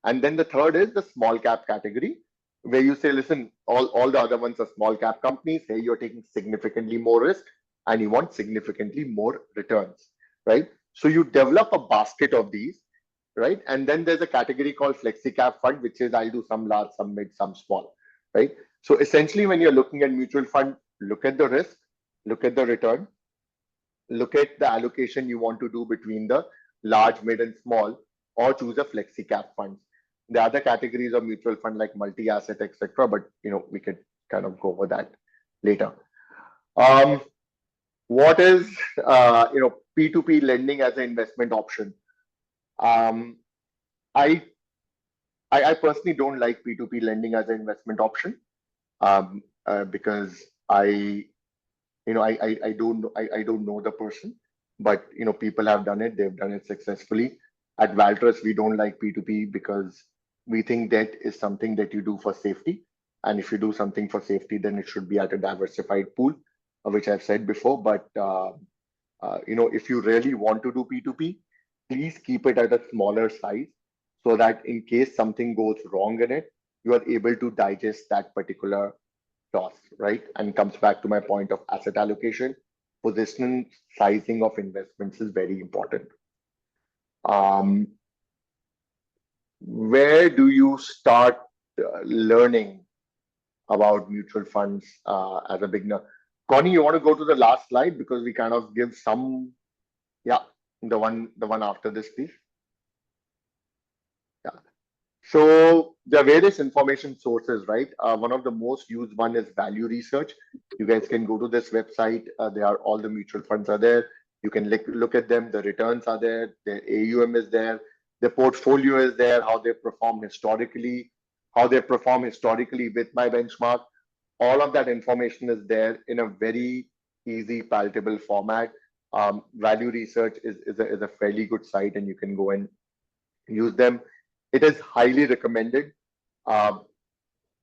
And then the third is the small cap category, where you say, listen, all the other ones are small cap companies. Here you're taking significantly more risk and you want significantly more returns, right? So you develop a basket of these, right? And then there's a category called flexi cap fund, which is I'll do some large, some mid, some small, right? So essentially, when you're looking at mutual fund, look at the risk, look at the return, look at the allocation you want to do between the large, mid, and small, or choose a flexi cap funds. The other categories of mutual fund like multi-asset, etc. But we could kind of go over that later. What is P2P lending as an investment option? Um, I I personally don't like P2P lending as an investment option because I don't know the person, but people have done it. They've done it successfully. At Valtrust, we don't like P2P because we think debt is something that you do for safety, and if you do something for safety, then it should be at a diversified pool, which I've said before. But if you really want to do P2P, please keep it at a smaller size so that in case something goes wrong in it, you are able to digest that particular loss, right? And comes back to my point of asset allocation. Positioning, sizing of investments is very important. Where do you start learning about mutual funds as a beginner? Connie, you want to go to the last slide because we kind of give some, yeah, the one after this, please. Yeah. So there are various information sources, right? One of the most used one is value research. You guys can go to this website. There are all the mutual funds are there. You can look at them. The returns are there. Their AUM is there. The portfolio is there. How they perform historically. How they perform historically with my benchmark. All of that information is there in a very easy, palatable format. Value research is a fairly good site, and you can go and use them. It is highly recommended uh,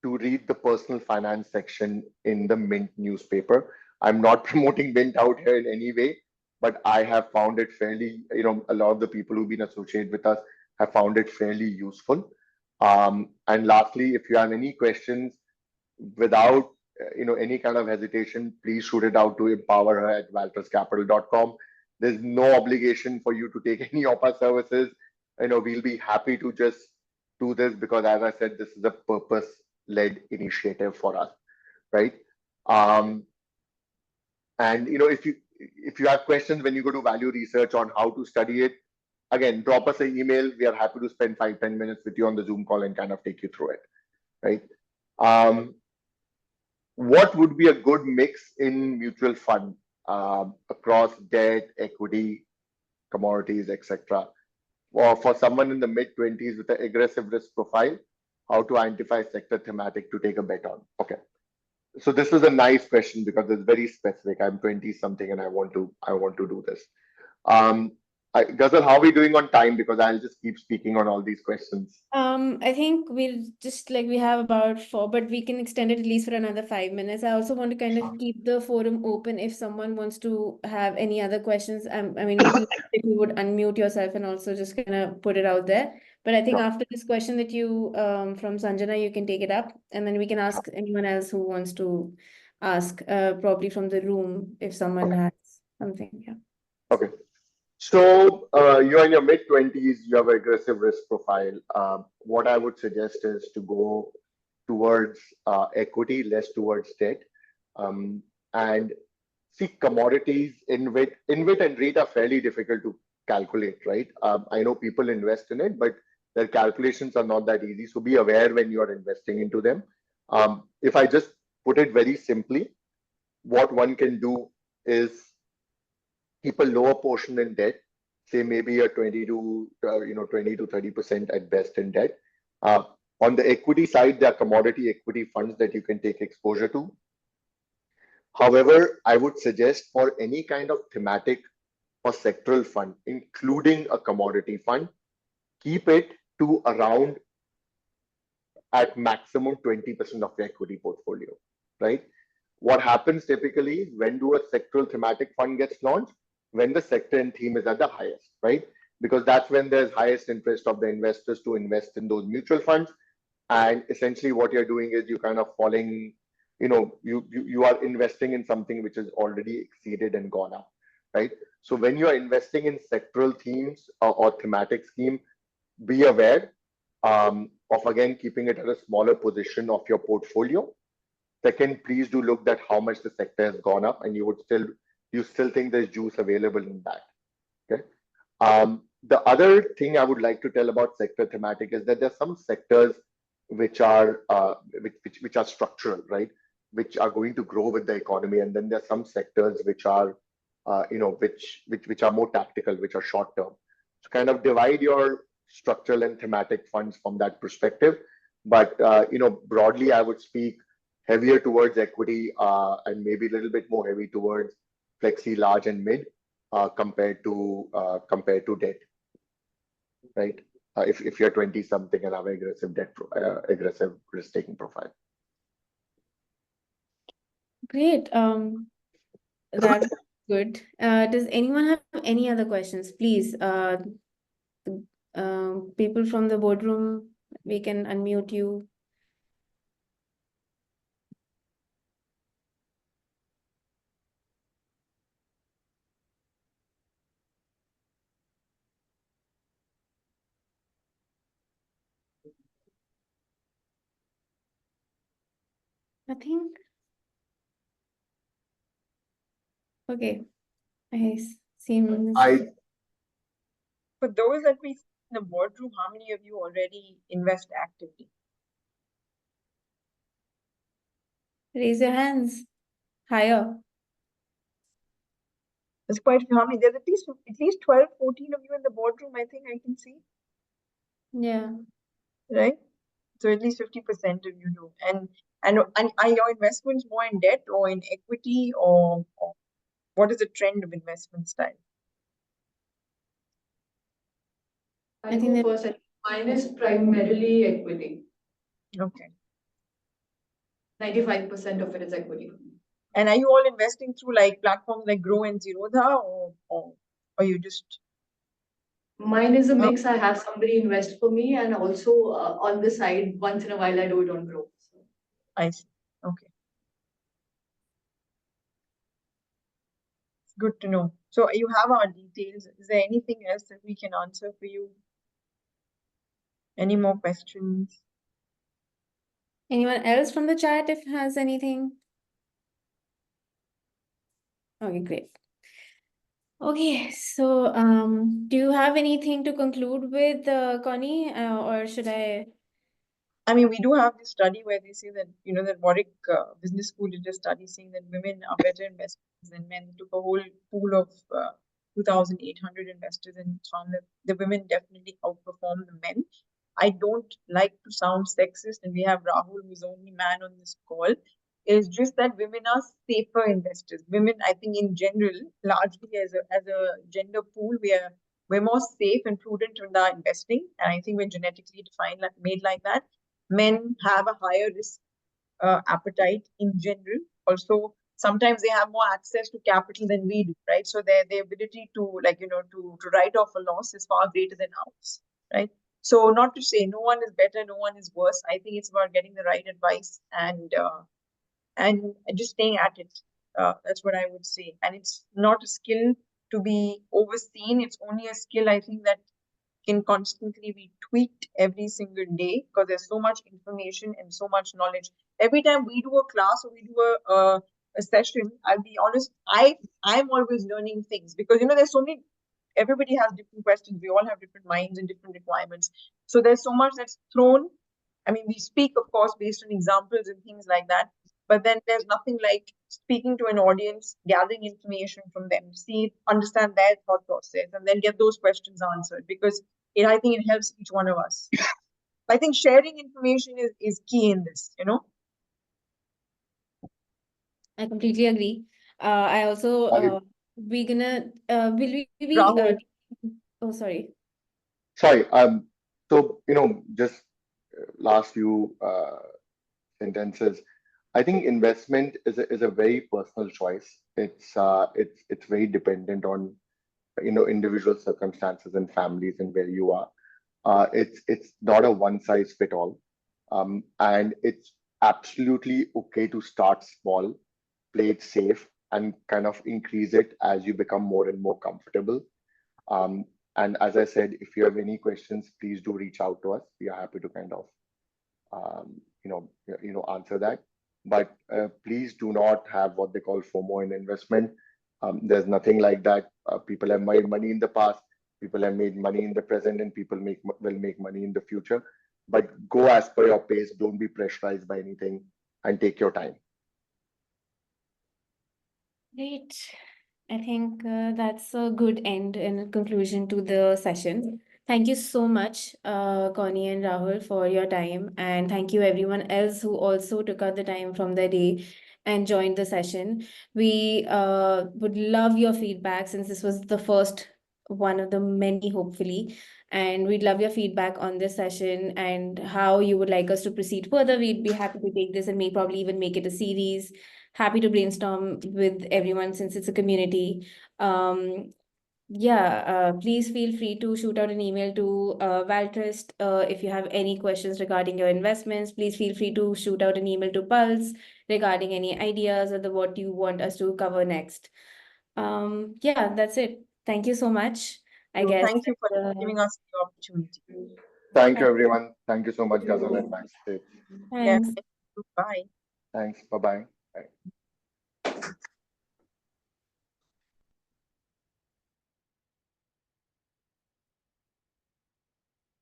to read the personal finance section in the Mint newspaper. I'm not promoting Mint out here in any way, but I have found it fairly, a lot of the people who've been associated with us have found it fairly useful. And lastly, if you have any questions without any kind of hesitation, please shoot it out to EmpaHer@valtrustcapital.com. There's no obligation for you to take any of our services. We'll be happy to just do this because, as I said, this is a purpose-led initiative for us, right? And if you have questions when you go to value research on how to study it, again, drop us an email. We are happy to spend 5-10 minutes with you on the Zoom call and kind of take you through it, right? What would be a good mix in mutual fund across debt, equity, commodities, etc.? Or for someone in the mid-20s with an aggressive risk profile, how to identify sector thematic to take a bet on? Okay. So this is a nice question because it's very specific. I'm 20 something and I want to do this. Ghazal, how are we doing on time? Because I'll just keep speaking on all these questions. I think we'll just we have about 4, but we can extend it at least for another 5 minutes. I also want to kind of keep the forum open if someone wants to have any other questions. I mean, it'd be nice if you would unmute yourself and also just kind of put it out there. But I think Sure. after this question that you from Sanjana, you can take it up, and then we can ask anyone else who wants to ask, probably from the room if someone has something. Yeah. Okay. So you're in your mid-20s, you have an aggressive risk profile. What I would suggest is to go towards equity, less towards debt. And see, commodities, InvIT and REIT are fairly difficult to calculate, right? I know people invest in it, but their calculations are not that easy. So be aware when you are investing into them. If I just put it very simply, what one can do is keep a lower portion in debt, say maybe a 20 to 30% at best in debt. On the equity side, there are commodity equity funds that you can take exposure to. However, I would suggest for any kind of thematic or sectoral fund, including a commodity fund, keep it to around at maximum 20% of your equity portfolio, right? What happens typically is when do a sectoral thematic fund gets launched? When the sector and theme is at the highest, right? Because that's when there's highest interest of the investors to invest in those mutual funds. And essentially what you're doing is you kind of falling, you are investing in something which is already exceeded and gone up, right? So when you are investing in sectoral themes or thematic scheme, be aware of again keeping it at a smaller position of your portfolio. Second, please do look at how much the sector has gone up, and you still think there's juice available in that. Okay. The other thing I would like to tell about sector thematic is that there are some sectors which are which are structural, right? Which are going to grow with the economy, and then there are some sectors which are which are more tactical, which are short term. So kind of divide your structural and thematic funds from that perspective. But broadly, I would speak heavier towards equity and maybe a little bit more heavy towards flexi, large, and mid compared to debt, right? If you're 20 something and have aggressive aggressive risk taking profile. Great. That's good. Does anyone have any other questions? Please, people from the boardroom, we can unmute you. Nothing? Okay. For those that we see in the boardroom, how many of you already invest actively? Raise your hands higher. There's quite a few. How many? There's at least 12, 14 of you in the boardroom, I think I can see. Yeah. Right? So at least 50% of you do. And are your investments more in debt or in equity or what is the trend of investment style? I think first, mine is primarily equity. Okay. 95% of it is equity. And are you all investing through like platforms like Grow and Zerodha or you just? Mine is a mix. I have somebody invest for me, and also on the side, once in a while, I do it on Grow. So. I see. Okay. Good to know. So you have our details. Is there anything else that we can answer for you? Any more questions? Anyone else from the chat if has anything? Okay, great. Okay, so do you have anything to conclude with, Connie, or should I? I mean, we do have this study where they say that, that Warwick Business School did a study saying that women are better investors than men. They took a whole pool of 2,800 investors and found that the women definitely outperform the men. I don't like to sound sexist, and we have Rahul, who's the only man on this call. It's just that women are safer investors. Women, I think, in general, largely as a gender pool, we're more safe and prudent in our investing, and I think we're genetically defined, made like that. Men have a higher risk appetite in general. Also, sometimes they have more access to capital than we do, right? So their ability to to write off a loss is far greater than ours, right? So not to say no one is better, no one is worse. I think it's about getting the right advice and just staying at it. That's what I would say. And it's not a skill to be overseen. It's only a skill, I think, that can constantly be tweaked every single day because there's so much information and so much knowledge. Every time we do a class or we do a session, I'll be honest, I'm always learning things because there's so many. Everybody has different questions. We all have different minds and different requirements. So there's so much that's thrown. I mean, we speak, of course, based on examples and things like that. But then there's nothing like speaking to an audience, gathering information from them, understand their thought process, and then get those questions answered because I think it helps each one of us. I think sharing information is key in this, you know. I completely agree. I also Sorry, we gonna will we be Rahul, oh sorry. sorry. So just last few sentences. I think investment is a very personal choice. It's very dependent on individual circumstances and families and where you are. It's not a one size fit all, and it's absolutely okay to start small, play it safe, and kind of increase it as you become more and more comfortable. Um, and as I said, if you have any questions, please do reach out to us. We are happy to kind of answer that. But please do not have what they call FOMO in investment. There's nothing like that. People have made money in the past, people have made money in the present, and people will make money in the future. But go as per your pace. Don't be pressurized by anything, and take your time. Great. I think that's a good end and conclusion to the session. Thank you so much, Connie and Rahul, for your time. And thank you, everyone else who also took out the time from their day and joined the session. We would love your feedback since this was the first one of the many, hopefully. And we'd love your feedback on this session and how you would like us to proceed further. We'd be happy to take this and may probably even make it a series. Happy to brainstorm with everyone since it's a community. Um, yeah, please feel free to shoot out an email to Valtrust if you have any questions regarding your investments. Please feel free to shoot out an email to Pulse regarding any ideas or what you want us to cover next. Yeah, that's it. Thank you so much. I so guess. thank you for Uh, giving us the opportunity. Thank you, thank everyone. Thank you so much, Ghazal and you. Max. Yeah, Thanks. thank you. Bye. Thanks. Bye-bye. Bye.